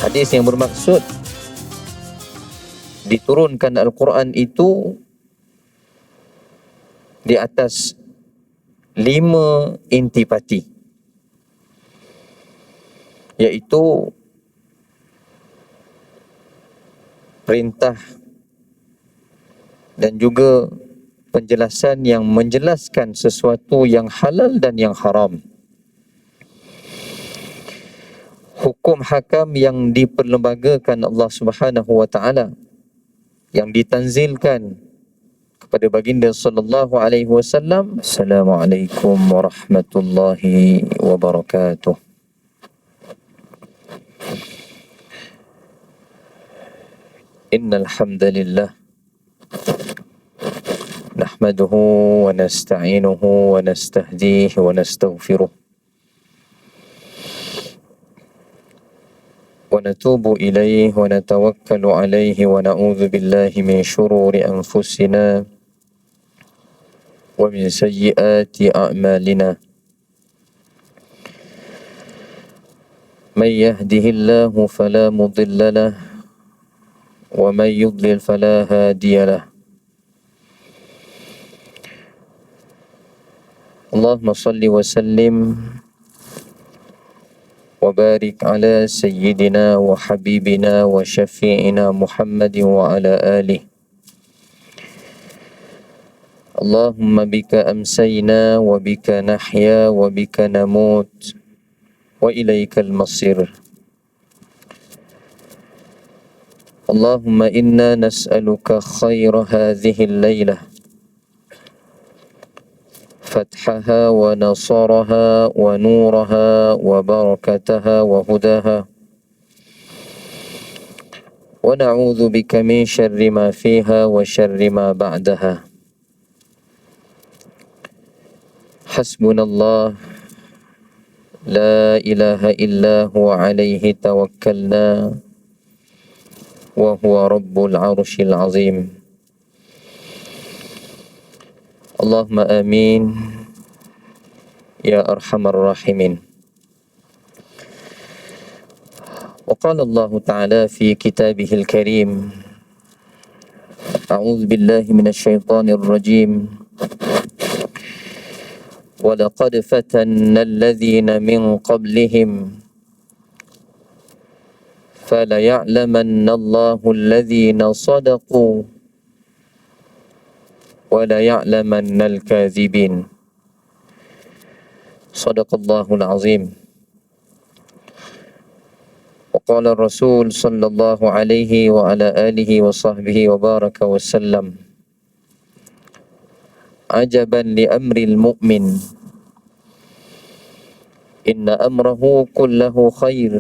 Hadis yang bermaksud diturunkan Al-Quran itu di atas 5 intipati, iaitu perintah dan juga penjelasan yang menjelaskan sesuatu yang halal dan yang haram, hukum hakam yang diperlembagakan Allah Subhanahu wa taala, yang ditanzilkan kepada baginda sallallahu alaihi wasallam. Assalamualaikum warahmatullahi wabarakatuh. Innal hamdalillah nahmaduhu wa nasta'inuhu wa nastahdihi wa nastaghfiruh wa natubu ilayhi wa natawakkalu alayhi wa na'udzu billahi min shururi anfusina wa min sayyiati a'malina. Man yahdihillahu fala mudilla lahu wa man yudlil fala hadiya lahu. Allahumma salli wa sallim wa barik ala sayyidina wa habibina wa syafi'ina Muhammadin wa ala alihi. Allahumma bika amsayna wa bika nahya wa bika namut wa ilaikal masir. Allahumma inna nas'aluka khaira hadhihi al-laylah, fathaha wa nasaraha wa nuraha wa barakataha wa hudaha, wa na'udzu bika min syarri ma fiha wa syarri ma ba'daha. Hasbunallah la ilaha illa huwa alaihi tawakkalna wa huwa rabbul arshil azim. Allahumma amin ya arhamar rahimin. Wa qala Allah ta'ala fi kitabihil karim, a'udzu billahi minasy syaithanir rajim. Wa laqad fatanna alladhina min qablihim فَلَيَعْلَمَنَّ اللَّهُ الَّذِينَ صَدَقُوا وَلَيَعْلَمَنَّ الْكَاذِبِينَ. صدق الله العظيم. وقال الرسول صلى الله عليه وعلى آله وصحبه وبارك وسلم: عجبا لأمر المؤمن إن أمره كله خير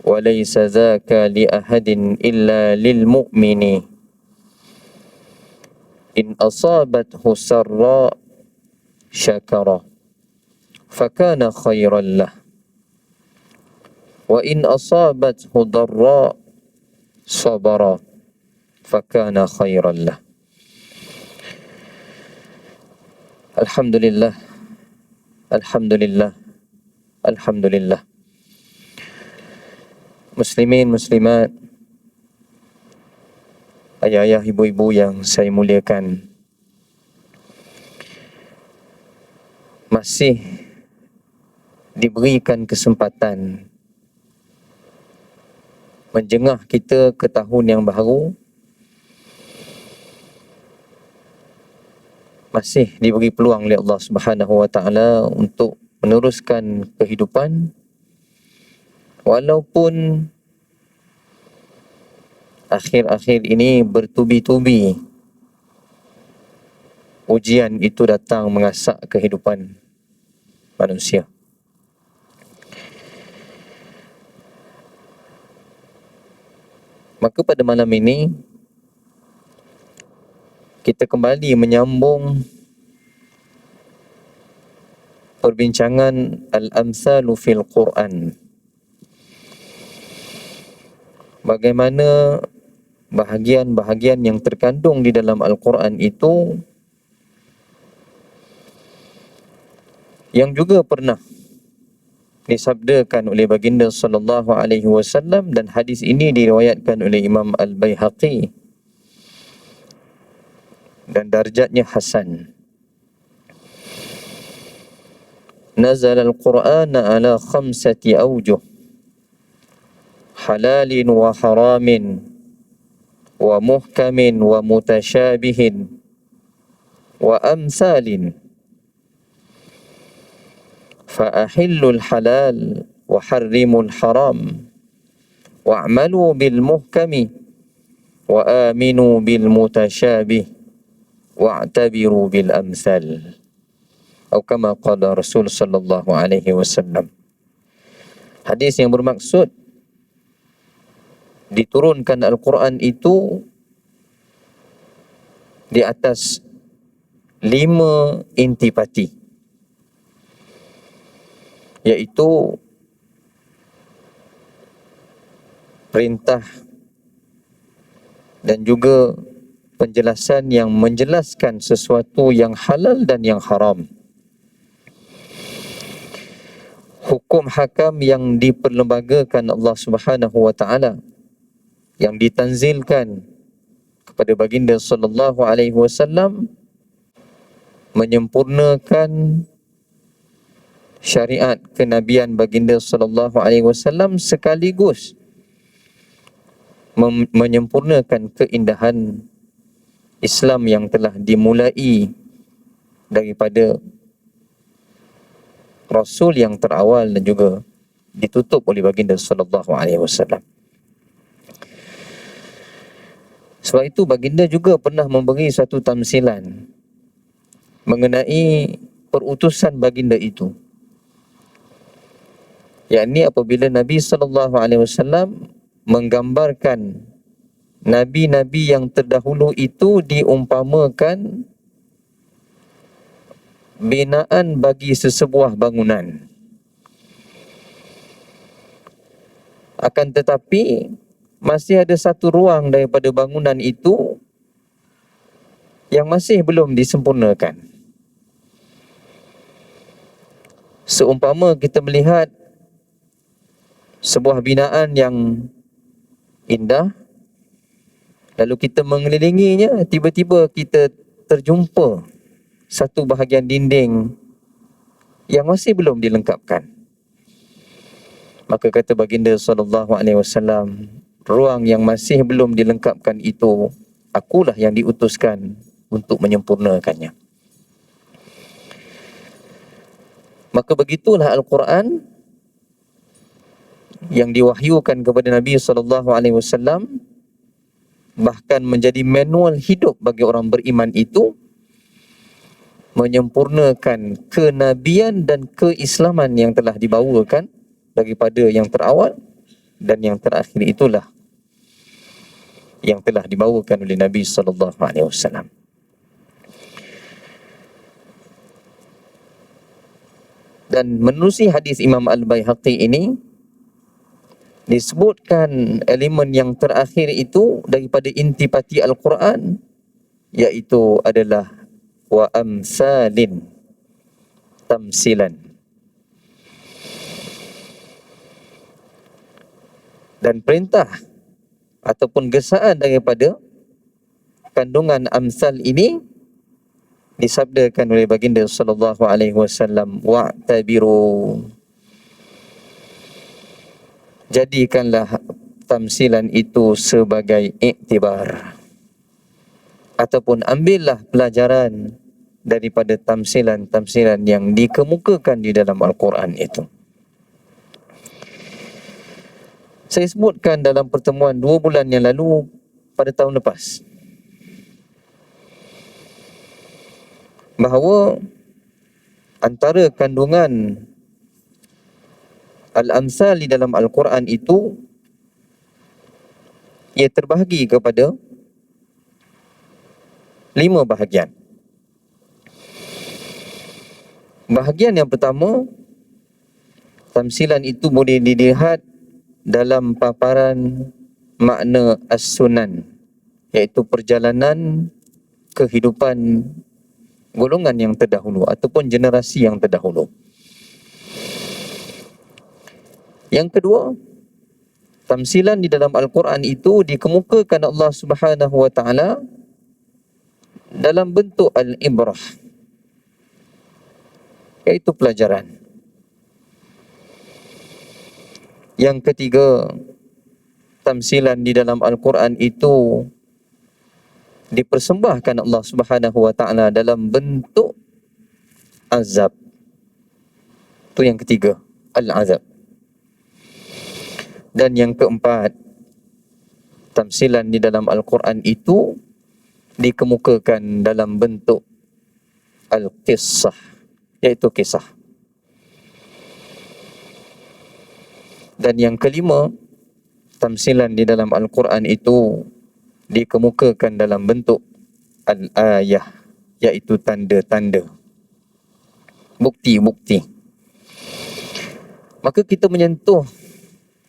وليس ذاك لأحد إلا للمؤمن إن أصابته سراء شكر فكان خيرا له وإن أصابته ضراء صبر فكان خيرا له. Alhamdulillah, Alhamdulillah, Alhamdulillah. Muslimin, muslimat, ayah-ayah, ibu-ibu yang saya muliakan, masih diberikan kesempatan menjengah kita ke tahun yang baru, masih diberi peluang oleh Allah Subhanahu wa taala untuk meneruskan kehidupan. Walaupun akhir-akhir ini bertubi-tubi ujian itu datang mengasak kehidupan manusia. Maka pada malam ini kita kembali menyambung perbincangan Al-Amthalu fil Quran. Bagaimana bahagian-bahagian yang terkandung di dalam Al-Quran itu yang juga pernah disabdakan oleh baginda sallallahu alaihi wasallam, dan hadis ini diriwayatkan oleh Imam Al-Baihaqi dan darjatnya hasan. Nazala al-Qur'an ala khamsati awjuh, halalin wa haramin wa muhkamin wa mutasyabihin wa amsalin. فأحلوا الحلال وحرموا الحرام واعملوا بالمحكم وآمنوا بالمتشابه واعتبروا بالأمثال atau kama qala Rasul sallallahu alaihi wasallam. Hadis yang bermaksud diturunkan Al-Quran itu di atas 5 intipati, iaitu perintah dan juga penjelasan yang menjelaskan sesuatu yang halal dan yang haram, hukum hakam yang diperlembagakan Allah Subhanahu wa taala, yang ditanzilkan kepada baginda sallallahu alaihi wasallam, menyempurnakan syariat kenabian baginda sallallahu alaihi wasallam, sekaligus menyempurnakan keindahan Islam yang telah dimulai daripada Rasul yang terawal dan juga ditutup oleh baginda sallallahu alaihi wasallam. Sebab itu baginda juga pernah memberi satu tamsilan mengenai perutusan baginda itu, yakni apabila Nabi sallallahu alaihi wasallam menggambarkan nabi-nabi yang terdahulu itu diumpamakan binaan bagi sesebuah bangunan. Akan tetapi masih ada satu ruang daripada bangunan itu yang masih belum disempurnakan. Seumpama kita melihat sebuah binaan yang indah, lalu kita mengelilinginya, tiba-tiba kita terjumpa satu bahagian dinding yang masih belum dilengkapkan. Maka kata baginda sallallahu alaihi wasallam, ruang yang masih belum dilengkapkan itu, akulah yang diutuskan untuk menyempurnakannya. Maka begitulah Al-Quran yang diwahyukan kepada Nabi sallallahu alaihi wasallam, bahkan menjadi manual hidup bagi orang beriman itu, menyempurnakan kenabian dan keislaman yang telah dibawakan daripada yang terawal dan yang terakhir, itulah yang telah dibawakan oleh Nabi sallallahu alaihi wasallam. Dan menerusi hadis Imam Al-Baihaqi ini, disebutkan elemen yang terakhir itu daripada intipati Al-Quran, iaitu adalah wa amsalin, tamsilan. Dan perintah ataupun gesaan daripada kandungan amsal ini disabdakan oleh baginda sallallahu alaihi wasallam, wa'tabiru, jadikanlah tamsilan itu sebagai iktibar, ataupun ambillah pelajaran daripada tamsilan-tamsilan yang dikemukakan di dalam Al-Quran itu. Saya sebutkan dalam pertemuan 2 bulan yang lalu pada tahun lepas, bahawa antara kandungan Al-Amsal di dalam Al-Quran itu, ia terbahagi kepada 5 bahagian. Bahagian yang pertama, tamsilan itu boleh dilihat dalam paparan makna as-sunan, iaitu perjalanan kehidupan golongan yang terdahulu ataupun generasi yang terdahulu. Yang kedua, tamsilan di dalam Al-Quran itu dikemukakan Allah Subhanahu wa taala dalam bentuk al-ibrah, iaitu pelajaran. Yang ketiga, tamsilan di dalam Al-Quran itu dipersembahkan Allah Subhanahu wa taala dalam bentuk azab. Itu yang ketiga, al-azab. Dan yang keempat, tamsilan di dalam Al-Quran itu dikemukakan dalam bentuk al-qissah, iaitu kisah. Dan yang kelima, tamsilan di dalam Al-Quran itu dikemukakan dalam bentuk al-ayah, iaitu tanda-tanda, bukti-bukti. Maka kita menyentuh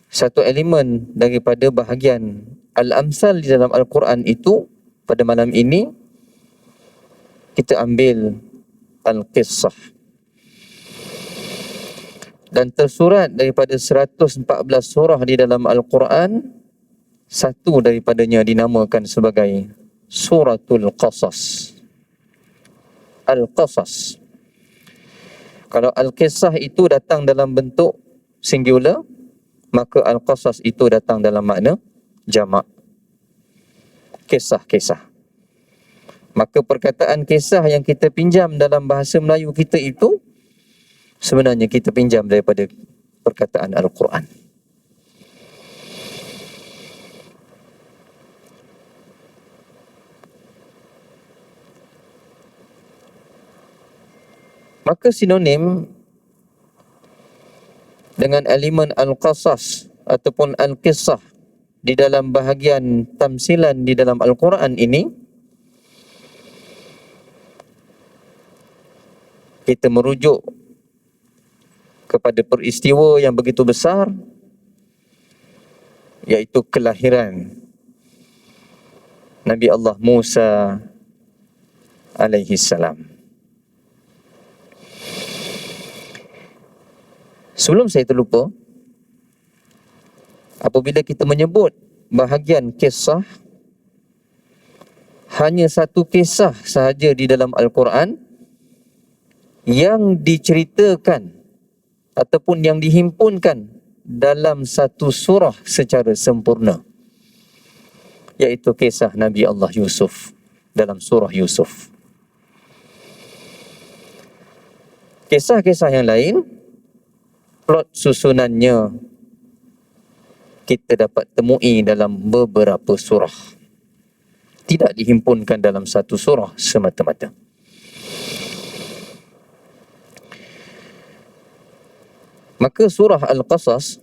satu elemen daripada bahagian al-amsal di dalam Al-Quran itu. Pada malam ini kita ambil al-qissah, dan tersurat daripada 114 surah di dalam Al-Quran, satu daripadanya dinamakan sebagai Suratul Qasas. Al-Qasas. Kalau Al-Qissah itu datang dalam bentuk singular, maka Al-Qasas itu datang dalam makna jamak. Kisah-kisah. Maka perkataan kisah yang kita pinjam dalam bahasa Melayu kita itu sebenarnya kita pinjam daripada perkataan Al-Quran. Maka sinonim dengan elemen Al-Qasas ataupun Al-Qissah di dalam bahagian tamsilan di dalam Al-Quran ini, kita merujuk kepada peristiwa yang begitu besar, iaitu kelahiran Nabi Allah Musa alaihi salam. Sebelum saya terlupa, apabila kita menyebut bahagian kisah, hanya satu kisah sahaja di dalam Al-Quran yang diceritakan ataupun yang dihimpunkan dalam satu surah secara sempurna, iaitu kisah Nabi Allah Yusuf dalam surah Yusuf. Kisah-kisah yang lain, plot susunannya kita dapat temui dalam beberapa surah, tidak dihimpunkan dalam satu surah semata-mata. Maka surah Al-Qasas,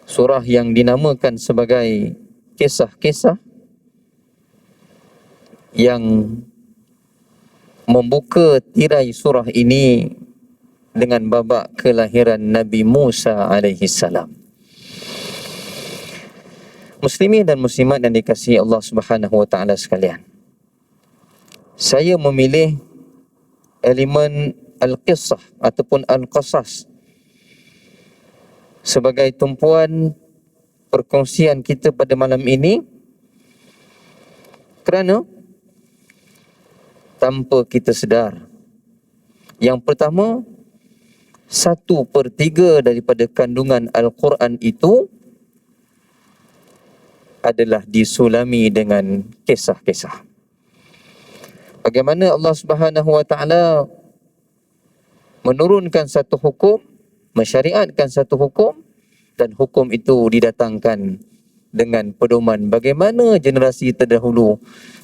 surah yang dinamakan sebagai kisah-kisah, yang membuka tirai surah ini dengan babak kelahiran Nabi Musa alaihi salam. Muslimin dan muslimat yang dikasihi Allah Subhanahu wa taala sekalian, saya memilih elemen al-qissah ataupun al-qasas sebagai tumpuan perkongsian kita pada malam ini kerana tanpa kita sedar, yang pertama, 1/3 daripada kandungan Al-Quran itu adalah disulami dengan kisah-kisah. Bagaimana Allah Subhanahu wa taala menurunkan satu hukum, mensyariatkan satu hukum, dan hukum itu didatangkan dengan pedoman bagaimana generasi terdahulu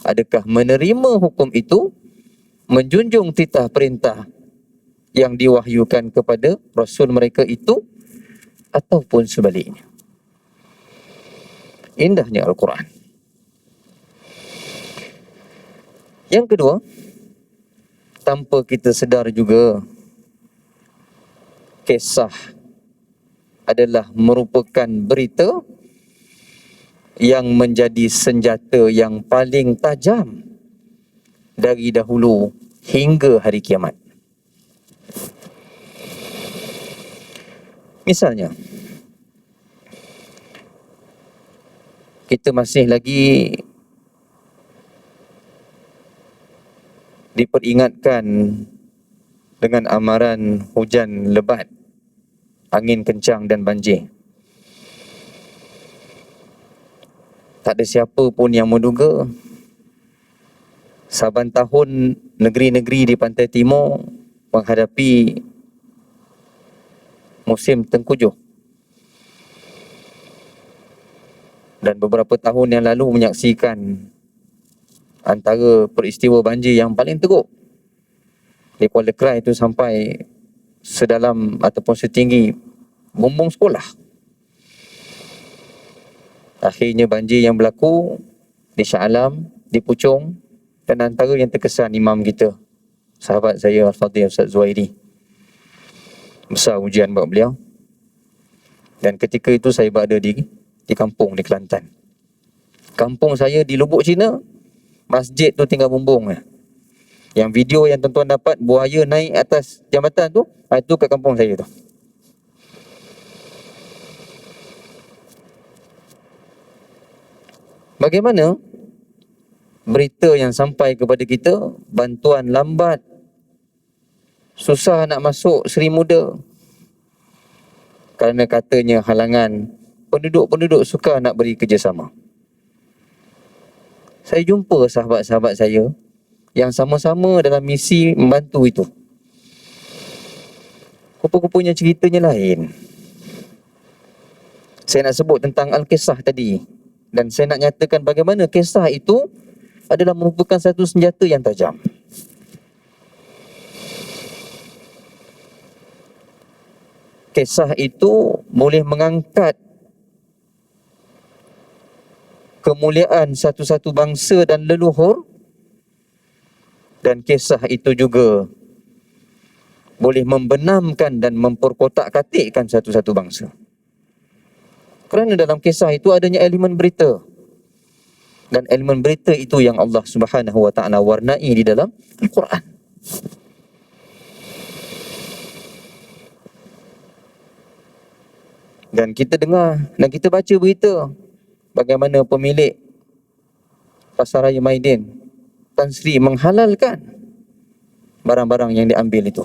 adakah menerima hukum itu, menjunjung titah perintah yang diwahyukan kepada Rasul mereka itu, ataupun sebaliknya. Indahnya Al-Quran. Yang kedua, tanpa kita sedar juga, kisah adalah merupakan berita yang menjadi senjata yang paling tajam dari dahulu hingga hari kiamat. Misalnya, kita masih lagi diperingatkan dengan amaran hujan lebat, angin kencang dan banjir. Tak ada siapa pun yang menduga saban tahun negeri-negeri di pantai timur menghadapi musim tengkujuh. Dan beberapa tahun yang lalu menyaksikan antara peristiwa banjir yang paling teruk di Kuala Krai itu sampai sedalam ataupun setinggi bumbung sekolah. Akhirnya banjir yang berlaku di Shah Alam, di Puchong, dan antara yang terkesan imam kita, sahabat saya Al-Fadhil Ustaz Zuhairi. Besar ujian buat beliau. Dan ketika itu saya berada di kampung di Kelantan. Kampung saya di Lubuk Cina, masjid tu tinggal bumbung. Yang video yang tuan-tuan dapat buaya naik atas jambatan tu, itu kat kampung saya tu. Bagaimana berita yang sampai kepada kita, bantuan lambat, susah nak masuk Seri Muda kerana katanya halangan penduduk-penduduk suka nak beri kerjasama. Saya jumpa sahabat-sahabat saya yang sama-sama dalam misi membantu itu. Rupa-rupanya ceritanya lain. Saya nak sebut tentang Al-Kisah tadi, dan saya nak nyatakan bagaimana kisah itu adalah merupakan satu senjata yang tajam. Kisah itu boleh mengangkat kemuliaan satu-satu bangsa dan leluhur, dan kisah itu juga boleh membenamkan dan memperkotak-katikkan satu-satu bangsa. Kerana dalam kisah itu adanya elemen berita. Dan elemen berita itu yang Allah Subhanahu Wa Ta'ala warnai di dalam Al-Quran. Dan kita dengar dan kita baca berita bagaimana pemilik Pasaraya Maidin, Tan Sri, menghalalkan barang-barang yang diambil itu.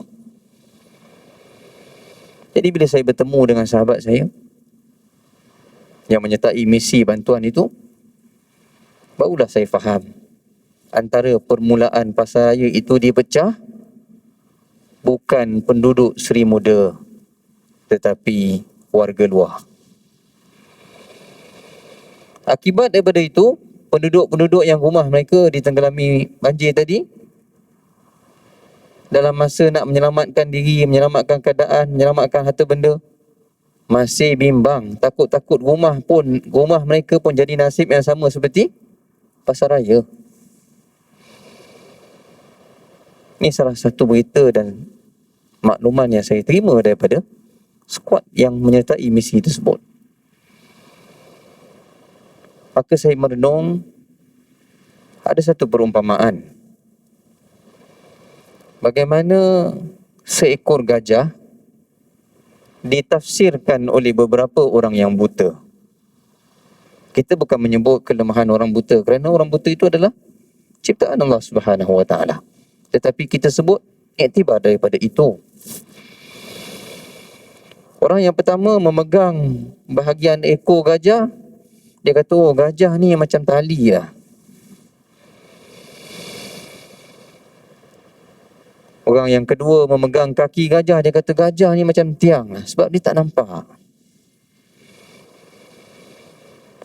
Jadi bila saya bertemu dengan sahabat saya yang menyertai misi bantuan itu, barulah saya faham antara permulaan Pasaraya itu dipecah bukan penduduk Seri Muda tetapi warga luar. Akibat daripada itu, penduduk-penduduk yang rumah mereka ditenggelami banjir tadi, dalam masa nak menyelamatkan diri, menyelamatkan keadaan, menyelamatkan harta benda, masih bimbang, takut-takut rumah mereka pun jadi nasib yang sama seperti Pasaraya. Ini salah satu berita dan makluman yang saya terima daripada skuad yang menyertai misi tersebut. Maka saya merenung, ada satu perumpamaan bagaimana seekor gajah ditafsirkan oleh beberapa orang yang buta. Kita bukan menyebut kelemahan orang buta, kerana orang buta itu adalah ciptaan Allah Subhanahu Wa Ta'ala. Tetapi kita sebut iktibar daripada itu. Orang yang pertama memegang bahagian ekor gajah, dia kata, oh, gajah ni macam tali lah. Orang yang kedua memegang kaki gajah, dia kata gajah ni macam tiang lah, sebab dia tak nampak.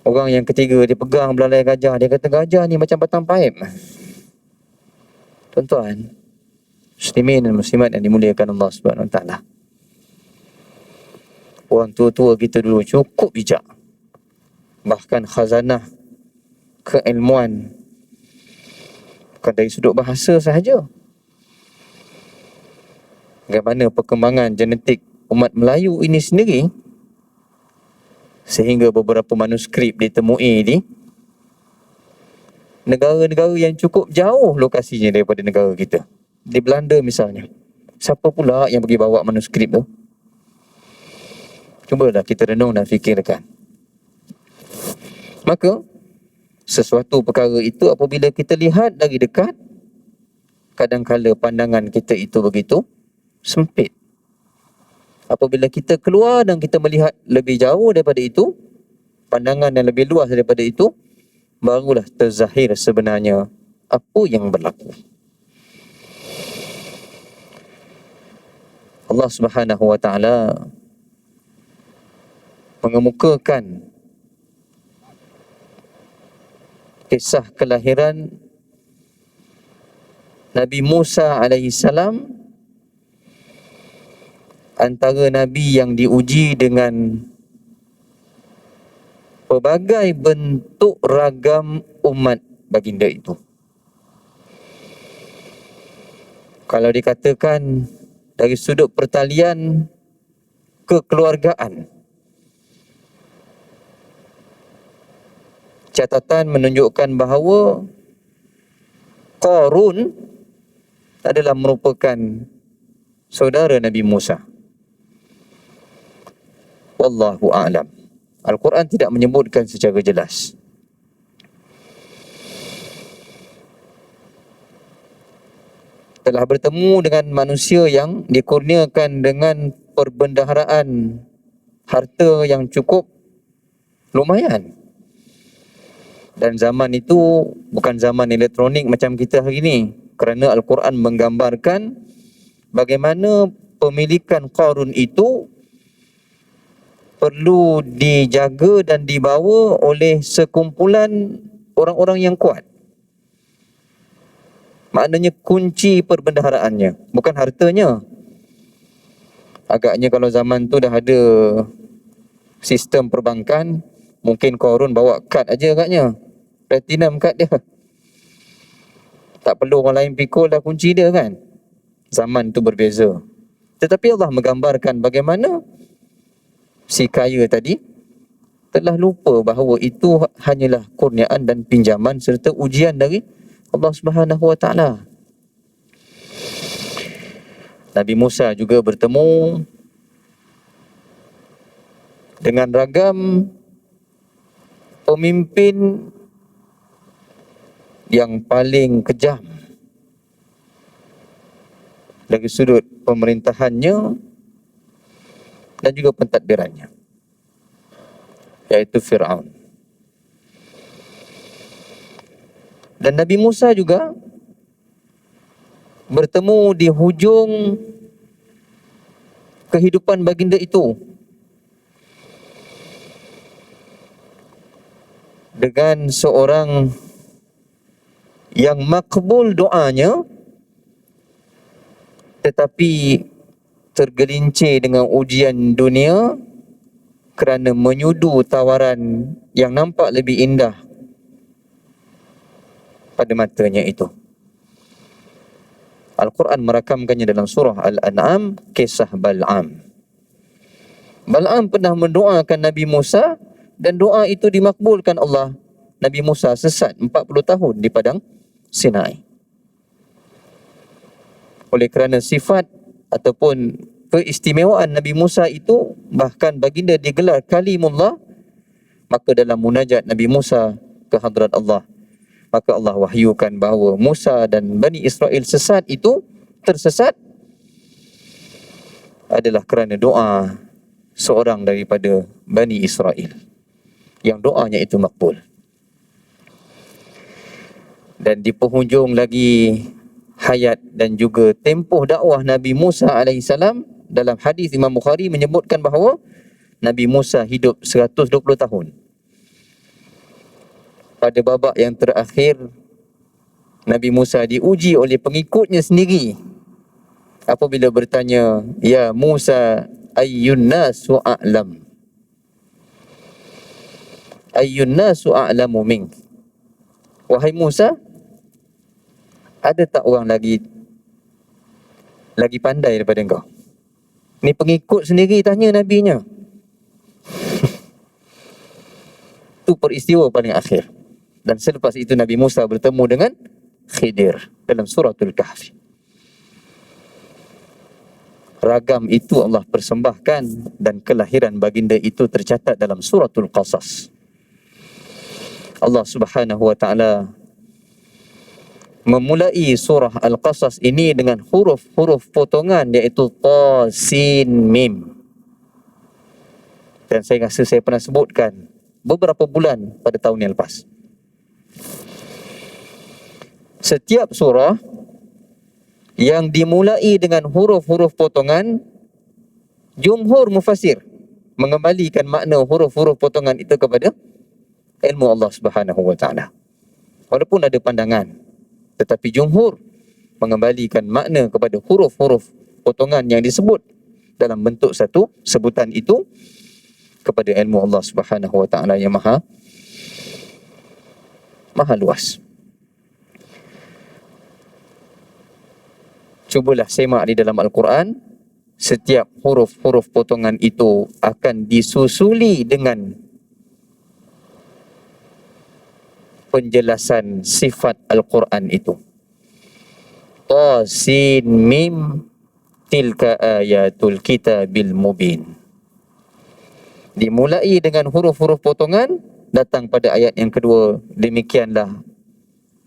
Orang yang ketiga, dia pegang belalai gajah, dia kata gajah ni macam batang paip. Tuan-tuan, muslimin dan muslimat yang dimuliakan Allah Subhanahu Wa Ta'ala, orang tua-tua kita dulu cukup bijak. Bahkan khazanah keilmuan bukan dari sudut bahasa sahaja. Bagaimana perkembangan genetik umat Melayu ini sendiri, sehingga beberapa manuskrip ditemui di negara-negara yang cukup jauh lokasinya daripada negara kita. Di Belanda misalnya. Siapa pula yang pergi bawa manuskrip tu? Cubalah kita renung dan fikirkan. Maka sesuatu perkara itu apabila kita lihat dari dekat, kadang-kala pandangan kita itu begitu sempit. Apabila kita keluar dan kita melihat lebih jauh daripada itu, pandangan yang lebih luas daripada itu, barulah terzahir sebenarnya apa yang berlaku. Allah Subhanahu wa taala mengemukakan kisah kelahiran Nabi Musa alaihi salam, antara Nabi yang diuji dengan pelbagai bentuk ragam umat baginda itu. Kalau dikatakan dari sudut pertalian kekeluargaan, catatan menunjukkan bahawa Qarun adalah merupakan saudara Nabi Musa. Wallahu a'lam. Al-Quran tidak menyebutkan secara jelas. Telah bertemu dengan manusia yang dikurniakan dengan perbendaharaan harta yang cukup lumayan. Dan zaman itu bukan zaman elektronik macam kita hari ini, kerana Al-Quran menggambarkan bagaimana pemilikan Qarun itu perlu dijaga dan dibawa oleh sekumpulan orang-orang yang kuat. Maknanya kunci perbendaharaannya, bukan hartanya. Agaknya kalau zaman tu dah ada sistem perbankan, mungkin Qarun bawa kad aja agaknya, platinum kad dia. Tak perlu orang lain pikul dah kunci dia kan. Zaman tu berbeza. Tetapi Allah menggambarkan bagaimana si kaya tadi telah lupa bahawa itu hanyalah kurniaan dan pinjaman serta ujian dari Allah Subhanahu wa taala. Nabi Musa juga bertemu dengan ragam pemimpin yang paling kejam dari sudut pemerintahannya dan juga pentadbirannya, yaitu Fir'aun. Dan Nabi Musa juga bertemu di hujung kehidupan baginda itu dengan seorang yang makbul doanya, tetapi tergelincir dengan ujian dunia kerana menyudu tawaran yang nampak lebih indah pada matanya itu. Al-Quran merakamkannya dalam surah Al-An'am, kisah Bal'am. Bal'am pernah mendoakan Nabi Musa dan doa itu dimakbulkan Allah. Nabi Musa sesat 40 tahun di padang Sinai. Oleh kerana sifat ataupun keistimewaan Nabi Musa itu, bahkan baginda digelar Kalimullah, maka dalam munajat Nabi Musa ke hadrat Allah, maka Allah wahyukan bahawa Musa dan Bani Israel sesat itu, tersesat adalah kerana doa seorang daripada Bani Israel yang doanya itu makbul. Dan di penghujung lagi hayat dan juga tempoh dakwah Nabi Musa alaihissalam, dalam hadis Imam Bukhari menyebutkan bahawa Nabi Musa hidup 120 tahun. Pada babak yang terakhir, Nabi Musa diuji oleh pengikutnya sendiri apabila bertanya, "Ya Musa, ayyun nasu a'lam? Ayyun nasu a'lamu mink?" Wahai Musa, ada tak orang lagi pandai daripada engkau? Ni pengikut sendiri tanya nabinya. Itu peristiwa paling akhir. Dan selepas itu Nabi Musa bertemu dengan Khidir dalam suratul Kahfi. ragam itu Allah persembahkan dan kelahiran baginda itu tercatat dalam suratul Qasas. Allah Subhanahu wa taala memulai surah Al-Qasas ini dengan huruf-huruf potongan, iaitu ta, sin, mim. Dan saya rasa saya pernah sebutkan beberapa bulan pada tahun yang lepas. Setiap surah yang dimulai dengan huruf-huruf potongan, jumhur mufassir mengembalikan makna huruf-huruf potongan itu kepada ilmu Allah Subhanahu wa taala. Walaupun ada pandangan, tetapi jumhur mengembalikan makna kepada huruf-huruf potongan yang disebut dalam bentuk satu sebutan itu kepada ilmu Allah Subhanahu wa taala yang maha luas. Cubalah semak di dalam Al-Quran, setiap huruf-huruf potongan itu akan disusuli dengan penjelasan sifat Al-Quran itu. Ta, sin, mim, tilka ayatul kitabil mubin. Dimulai dengan huruf-huruf potongan, datang pada ayat yang kedua, demikianlah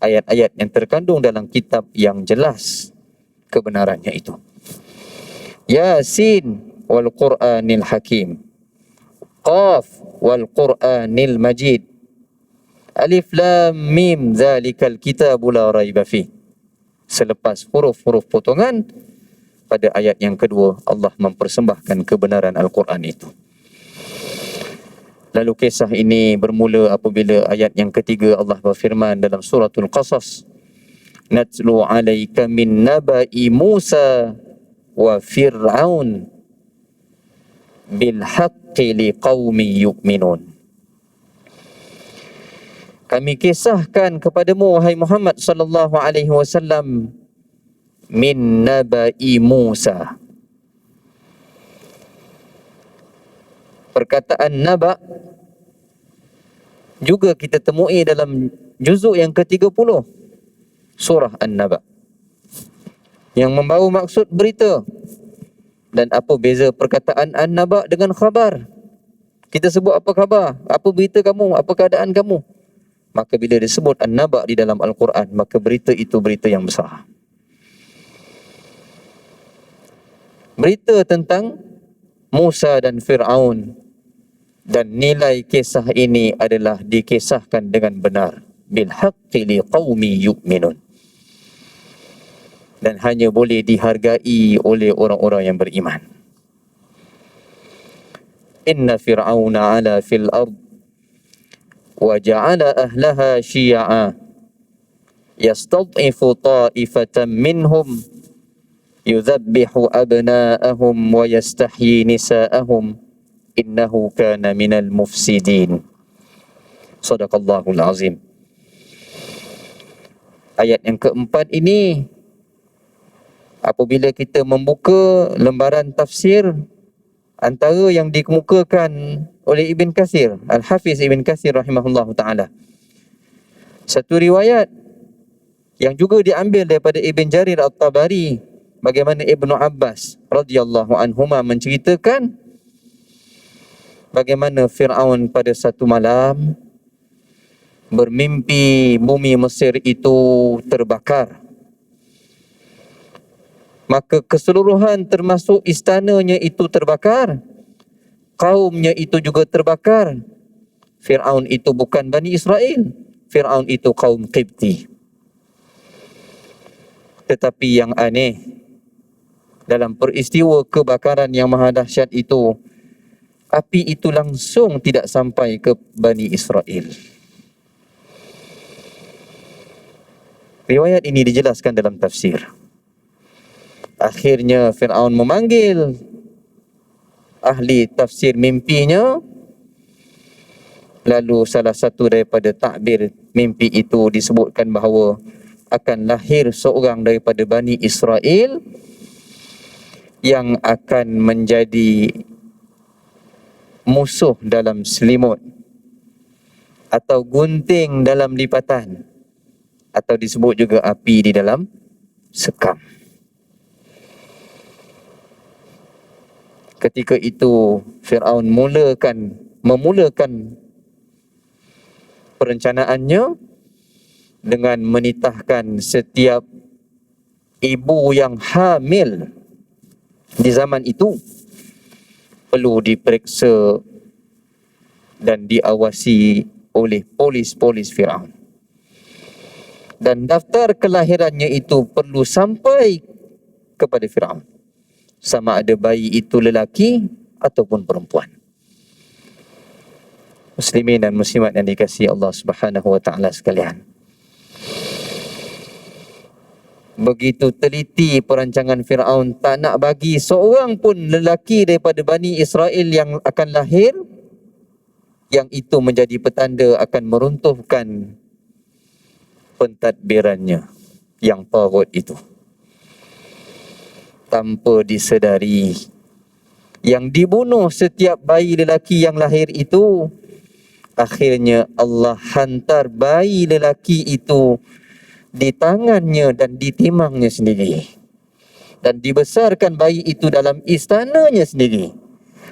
ayat-ayat yang terkandung dalam kitab yang jelas kebenarannya itu. Yasin wal Qur'anil Hakim, Qaf wal Qur'anil Majid, Alif Lam Mim zalikal kitabu la raiba fi. Selepas huruf-huruf potongan, pada ayat yang kedua Allah mempersembahkan kebenaran Al-Quran itu. Lalu kisah ini bermula apabila ayat yang ketiga Allah berfirman dalam suratul Qasas, Natlu alaika min naba'i Musa wa Fir'aun bil haqqi liqaumi yu'minun. Kami kisahkan kepadamu wahai Muhammad sallallahu alaihi wasallam min naba'i Musa. Perkataan naba juga kita temui dalam juzuk yang ke-30 surah An-Naba, yang membawa maksud berita. Dan apa beza perkataan An-Naba dengan khabar? Kita sebut apa khabar, apa berita kamu, apa keadaan kamu. Maka bila disebut An-Naba di dalam Al-Quran, maka berita itu berita yang besar. Berita tentang Musa dan Fir'aun, dan nilai kisah ini adalah dikisahkan dengan benar, bil haqqi liqaumi yu'minun, dan hanya boleh dihargai oleh orang-orang yang beriman. Inna fir'auna ala fil ard wa ja'ala ahlaha syi'a yastad'ifu ta'ifatan minhum yudhabbihu abna'ahum wa yastahyi nisa'ahum innahu kana minal mufsidin. Sadaqallahul azim. Ayat yang keempat ini, apabila kita membuka lembaran tafsir, antara yang dikemukakan oleh Ibn Kathir, Al-Hafiz Ibn Kathir rahimahullah ta'ala, satu riwayat yang juga diambil daripada Ibn Jarir At-Tabari, bagaimana Ibnu Abbas radhiyallahu anhuma menceritakan bagaimana Fir'aun pada satu malam bermimpi bumi Mesir itu terbakar. Maka keseluruhan termasuk istananya itu terbakar, kaumnya itu juga terbakar. Fir'aun itu bukan Bani Israel, Fir'aun itu kaum Qibti. Tetapi yang aneh, dalam peristiwa kebakaran yang maha dahsyat itu, api itu langsung tidak sampai ke Bani Israel. Riwayat ini dijelaskan dalam tafsir. Akhirnya Fir'aun memanggil ahli tafsir mimpinya. Lalu salah satu daripada takbir mimpi itu disebutkan bahawa akan lahir seorang daripada Bani Israel yang akan menjadi musuh dalam selimut, atau gunting dalam lipatan, atau disebut juga api di dalam sekam. Ketika itu Fir'aun memulakan perencanaannya dengan menitahkan setiap ibu yang hamil di zaman itu perlu diperiksa dan diawasi oleh polis-polis Fir'aun. Dan daftar kelahirannya itu perlu sampai kepada Fir'aun, sama ada bayi itu lelaki ataupun perempuan. Muslimin dan muslimat yang dikasihi Allah Subhanahu wa taala sekalian, begitu teliti perancangan Fir'aun, tak nak bagi seorang pun lelaki daripada Bani Israel yang akan lahir, yang itu menjadi petanda akan meruntuhkan pentadbirannya yang tagut itu. Tanpa disedari, yang dibunuh setiap bayi lelaki yang lahir itu, akhirnya Allah hantar bayi lelaki itu di tangannya dan di timangnya sendiri, dan dibesarkan bayi itu dalam istananya sendiri.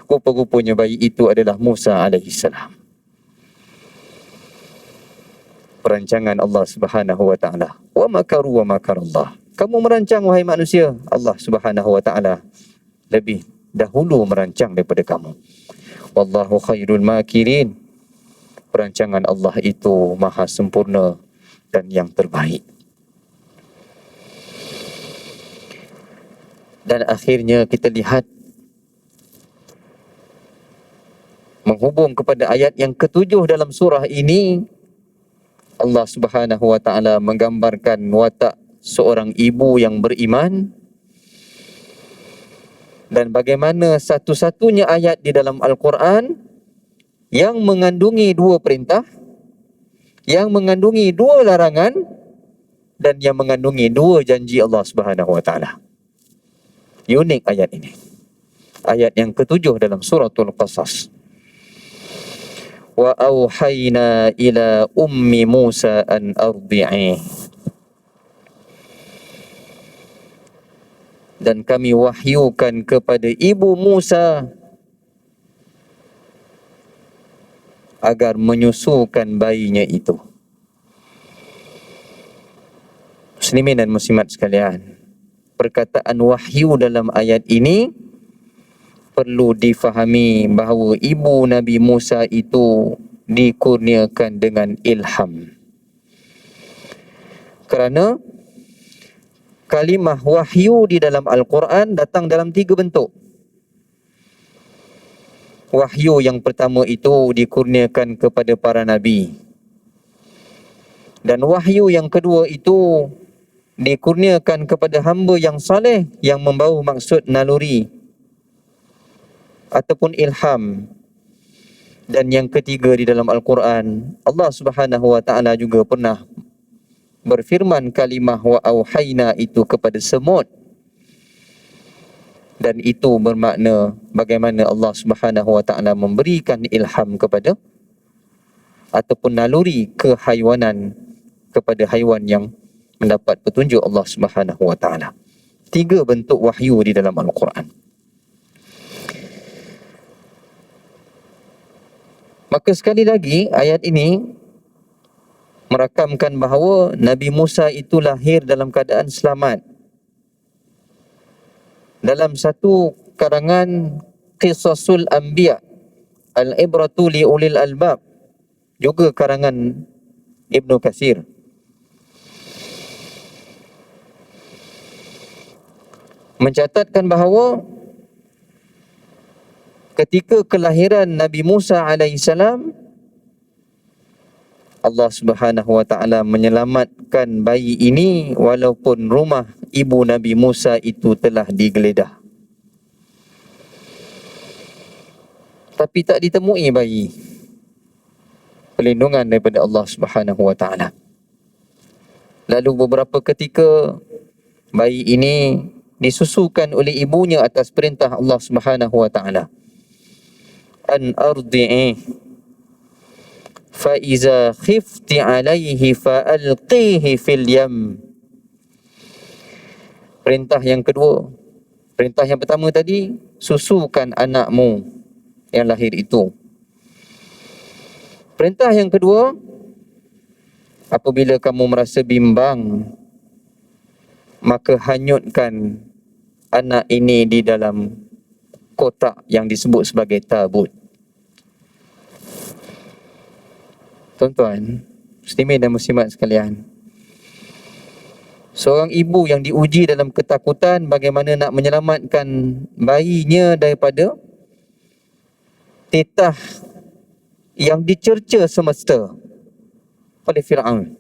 Rupa-rupanya bayi itu adalah Musa alaihissalam. Perancangan Allah Subhanahu wa taala. Wa makaru wa makarallah. Kamu merancang wahai manusia, Allah Subhanahu wa taala lebih dahulu merancang daripada kamu. Wallahu khairul makirin. Perancangan Allah itu maha sempurna dan yang terbaik. Dan akhirnya kita lihat, menghubung kepada ayat yang ketujuh dalam surah ini, Allah Subhanahu wa taala menggambarkan watak seorang ibu yang beriman, dan bagaimana satu-satunya ayat di dalam Al-Quran yang mengandungi dua perintah, yang mengandungi dua larangan, dan yang mengandungi dua janji Allah Subhanahu wa taala. Unik ayat ini. Ayat yang ketujuh dalam suratul Qasas. Wa auhayna ila ummi Musa an ardi'i. Dan kami wahyukan kepada ibu Musa agar menyusukan bayinya itu. Muslimin dan muslimat sekalian, perkataan wahyu dalam ayat ini perlu difahami bahawa ibu Nabi Musa itu dikurniakan dengan ilham. Kerana kalimah wahyu di dalam Al-Quran datang dalam tiga bentuk. Wahyu yang pertama itu dikurniakan kepada para nabi. Dan wahyu yang kedua itu dikurniakan kepada hamba yang saleh yang membawa maksud naluri ataupun ilham. Dan yang ketiga di dalam Al-Quran, Allah Subhanahu wa taala juga pernah berfirman kalimah wa auhayna itu kepada semut. Dan itu bermakna bagaimana Allah Subhanahu wa taala memberikan ilham kepada ataupun naluri kehaiwanan kepada haiwan yang mendapat petunjuk Allah Subhanahu wa taala. Tiga bentuk wahyu di dalam Al-Quran. Maka sekali lagi ayat ini merakamkan bahawa Nabi Musa itu lahir dalam keadaan selamat. Dalam satu karangan Qisasul Anbiya, Al-Ibratu li Ulil Albab, juga karangan Ibnu Katsir, mencatatkan bahawa ketika kelahiran Nabi Musa alaihissalam, Allah Subhanahu wa taala menyelamatkan bayi ini walaupun rumah ibu Nabi Musa itu telah digeledah. Tapi tak ditemui bayi. Perlindungan daripada Allah Subhanahu wa taala. Lalu beberapa ketika bayi ini disusukan oleh ibunya atas perintah Allah Subhanahu wa taala. An ardi'i fa iza khifti alaihi fa alqihi fil yam. Perintah yang kedua, perintah yang pertama tadi susukan anakmu yang lahir itu. Perintah yang kedua, apabila kamu merasa bimbang, maka hanyutkan anak ini di dalam kotak yang disebut sebagai tabut. Tuan-tuan, muslimin dan muslimat sekalian, seorang ibu yang diuji dalam ketakutan bagaimana nak menyelamatkan bayinya daripada titah yang dicerca semesta oleh Fir'aun.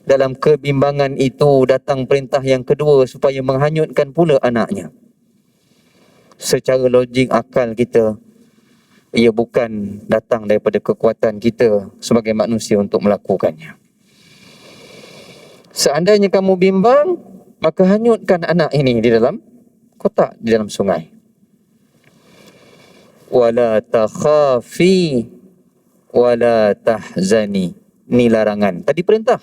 Dalam kebimbangan itu datang perintah yang kedua supaya menghanyutkan pula anaknya. Secara logik akal kita, ia bukan datang daripada kekuatan kita sebagai manusia untuk melakukannya. Seandainya kamu bimbang, maka hanyutkan anak ini di dalam kotak, di dalam sungai. Wala takhafi wala tahzani. Ini larangan. Tadi perintah.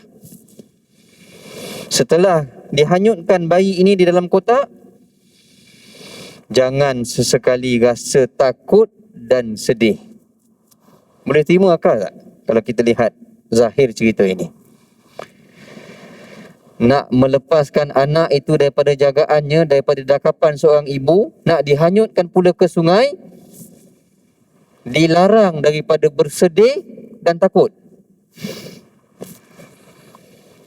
Setelah dihanyutkan bayi ini di dalam kotak, jangan sesekali rasa takut dan sedih. Boleh terima akal tak kalau kita lihat zahir cerita ini? Nak melepaskan anak itu daripada jagaannya, daripada dakapan seorang ibu, nak dihanyutkan pula ke sungai, dilarang daripada bersedih dan takut.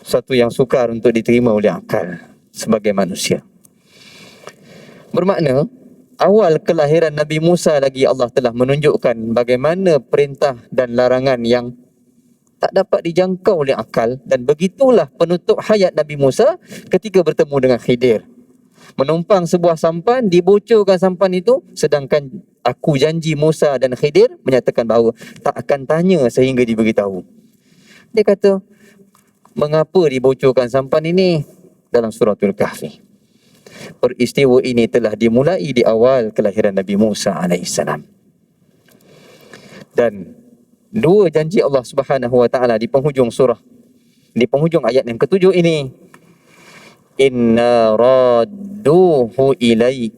Satu yang sukar untuk diterima oleh akal sebagai manusia. Bermakna, awal kelahiran Nabi Musa lagi Allah telah menunjukkan bagaimana perintah dan larangan yang tak dapat dijangkau oleh akal, dan begitulah penutup hayat Nabi Musa ketika bertemu dengan Khidir. Menumpang sebuah sampan, dibocorkan sampan itu, sedangkan aku janji Musa dan Khidir menyatakan bahawa tak akan tanya sehingga diberitahu. Dia kata, mengapa dibocorkan sampan ini? Dalam suratul Kahfi. Peristiwa ini telah dimulai di awal kelahiran Nabi Musa AS. Dan dua janji Allah Subhanahu Wa Taala di penghujung surah, di penghujung ayat yang ketujuh ini, inna radduhu ilaik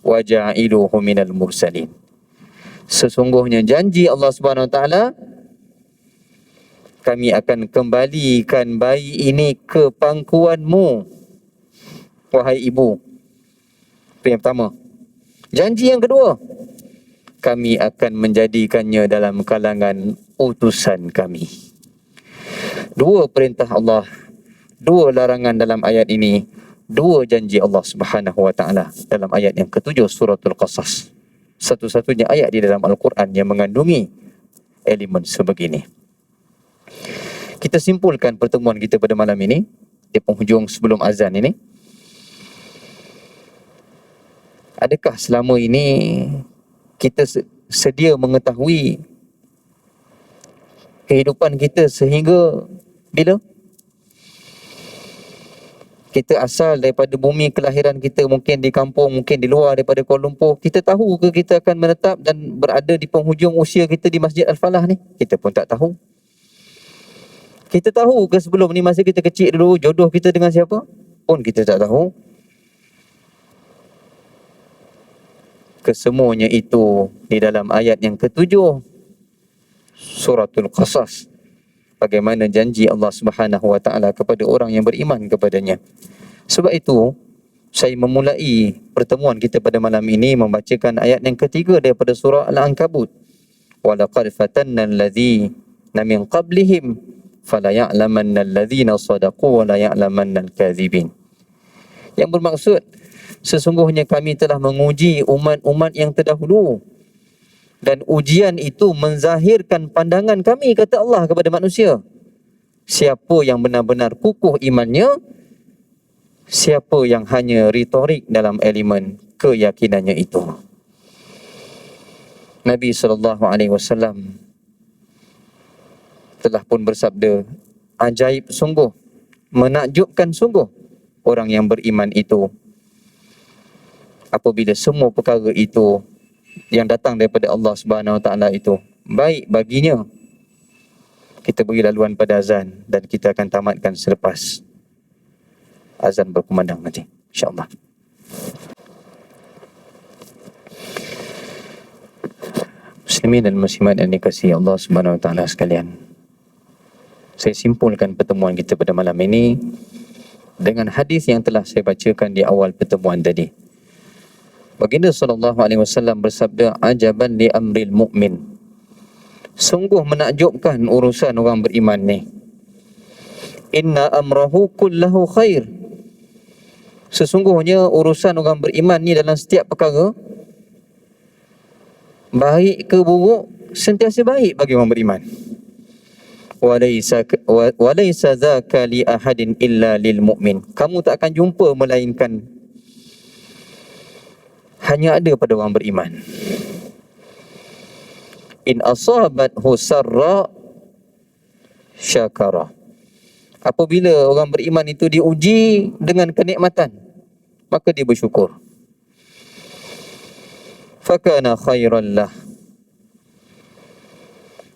wa ja'iluhu minal mursalin. Sesungguhnya janji Allah Subhanahu Wa Taala, kami akan kembalikan bayi ini ke pangkuanmu, wahai ibu. Itu yang pertama. Janji yang kedua, kami akan menjadikannya dalam kalangan utusan kami. Dua perintah Allah, dua larangan dalam ayat ini, dua janji Allah Subhanahu Wa Taala dalam ayat yang ketujuh suratul Qasas. Satu-satunya ayat di dalam Al-Quran yang mengandungi elemen sebegini. Kita simpulkan pertemuan kita pada malam ini di penghujung sebelum azan ini. Adakah selama ini kita sedia mengetahui kehidupan kita sehingga bila? Kita asal daripada bumi kelahiran kita, mungkin di kampung, mungkin di luar daripada Kuala Lumpur. Kita tahu ke kita akan menetap dan berada di penghujung usia kita di Masjid Al-Falah ni? Kita pun tak tahu. Kita tahu ke sebelum ni masa kita kecil dulu jodoh kita dengan siapa? Pun kita tak tahu. Kesemuanya itu di dalam ayat yang ketujuh suratul Qasas. Bagaimana janji Allah Subhanahu Wa Taala kepada orang yang beriman kepadanya. Sebab itu saya memulai pertemuan kita pada malam ini membacakan ayat yang ketiga daripada surah Al-Ankabut. Wa laqad fatanna alladhina min qablihim fala ya'lamanna alladhina sadaqu wa la ya'lamanna al-kadhibin. Yang bermaksud, sesungguhnya kami telah menguji umat-umat yang terdahulu, dan ujian itu menzahirkan pandangan kami, kata Allah kepada manusia. Siapa yang benar-benar kukuh imannya, siapa yang hanya retorik dalam elemen keyakinannya itu. Nabi SAW telah pun bersabda, ajaib sungguh, menakjubkan sungguh orang yang beriman itu apabila semua perkara itu yang datang daripada Allah Subhanahu Wa Taala itu baik baginya. Kita beri laluan pada azan dan kita akan tamatkan selepas azan berkumandang nanti, insya-Allah. Muslimin dan muslimat yang dikasihi Allah Subhanahu wa taala sekalian. Saya simpulkan pertemuan kita pada malam ini dengan hadis yang telah saya bacakan di awal pertemuan tadi. Baginda sallallahu alaihi wasallam bersabda, "Ajaban li amril mu'min." Sungguh menakjubkan urusan orang beriman ni. Inna amrahu kullahu khair. Sesungguhnya urusan orang beriman ni dalam setiap perkara, baik ke buruk, sentiasa baik bagi orang beriman. Walaysa dzaka li ahadin illa lil mu'min. Kamu tak akan jumpa melainkan hanya ada pada orang beriman. In asabathu sarra syakara. Apabila orang beriman itu diuji dengan kenikmatan, maka dia bersyukur. Fakana khairan lah.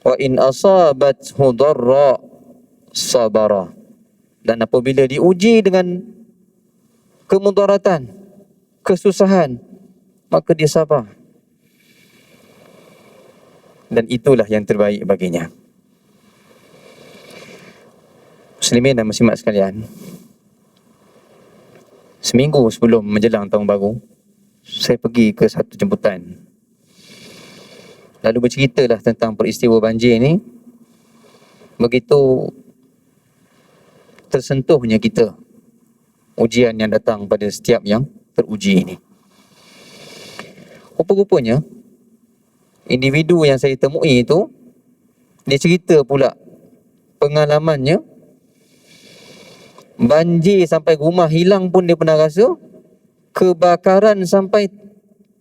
Wa in asabathu darra sabara. Dan apabila diuji dengan kemudaratan, kesusahan, maka dia sabar. Dan itulah yang terbaik baginya. Muslimin dan muslimat sekalian, seminggu sebelum menjelang tahun baru, saya pergi ke satu jemputan. Lalu berceritalah tentang peristiwa banjir ni. Begitu tersentuhnya kita ujian yang datang pada setiap yang teruji ini. Rupa-rupanya individu yang saya temui itu, dia cerita pula pengalamannya banjir sampai rumah hilang pun dia pernah rasa, kebakaran sampai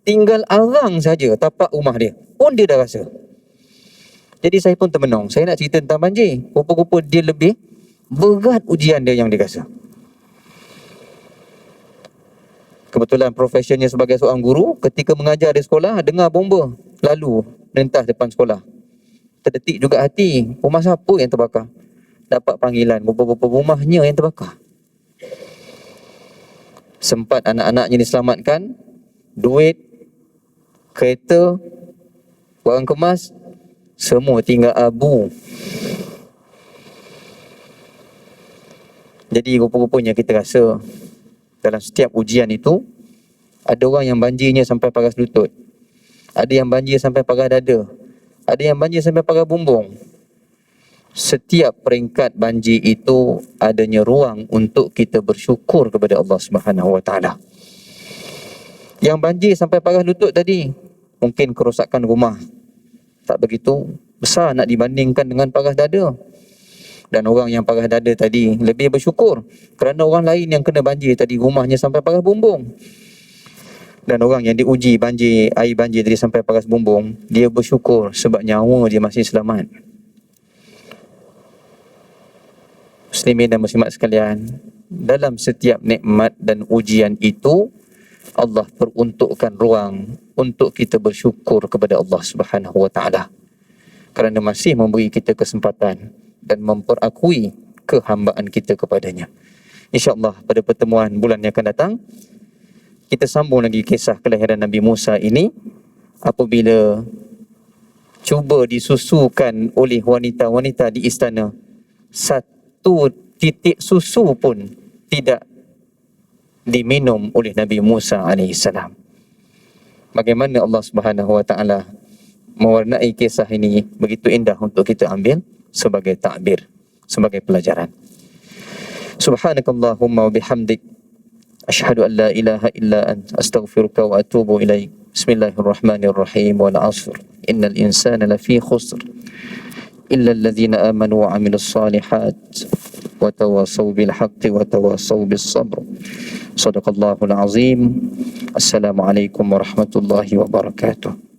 tinggal arang saja tapak rumah dia pun dia dah rasa. Jadi saya pun termenung. Saya nak cerita tentang banjir, rupa-rupa dia lebih berat ujian dia yang dia rasa. Kebetulan profesionnya sebagai seorang guru, ketika mengajar di sekolah, dengar bomba lalu melintas depan sekolah. Terdetik juga hati, rumah siapa yang terbakar? Dapat panggilan, beberapa rumahnya yang terbakar. Sempat anak-anaknya diselamatkan, duit, kereta, barang kemas, semua tinggal abu. Jadi rupa-rupanya kita rasa dalam setiap ujian itu, ada orang yang banjirnya sampai paras lutut, ada yang banjir sampai paras dada, ada yang banjir sampai paras bumbung. Setiap peringkat banjir itu adanya ruang untuk kita bersyukur kepada Allah Subhanahu wa taala. Yang banjir sampai paras lutut tadi, mungkin kerosakan rumah tak begitu besar nak dibandingkan dengan paras dada. Dan orang yang paras dada tadi lebih bersyukur kerana orang lain yang kena banjir tadi rumahnya sampai paras bumbung. Dan orang yang diuji banjir, air banjir tadi sampai paras bumbung, dia bersyukur sebab nyawa dia masih selamat. Muslimin dan muslimat sekalian, dalam setiap nikmat dan ujian itu, Allah peruntukkan ruang untuk kita bersyukur kepada Allah Subhanahu wa taala, kerana masih memberi kita kesempatan dan memperakui kehambaan kita kepadanya. InsyaAllah pada pertemuan bulan yang akan datang, kita sambung lagi kisah kelahiran Nabi Musa ini, apabila cuba disusukan oleh wanita-wanita di istana, satu titik susu pun tidak diminum oleh Nabi Musa AS. Bagaimana Allah Subhanahu wa taala mewarnai kisah ini begitu indah untuk kita ambil sebagai takbir, sebagai pelajaran. Subhanakallahumma wa bihamdik, asyhadu an la ilaha illa anta, astaghfiruka wa atubu ilaik. Bismillahirrahmanirrahim. Wal 'ashr, innal insana lafi khusr illa alladhina amanu wa 'amilus salihat wa tawasaw bil haqqi wa tawasaw bis sabr. Shadaqallahul azim. Assalamualaikum warahmatullahi wabarakatuh.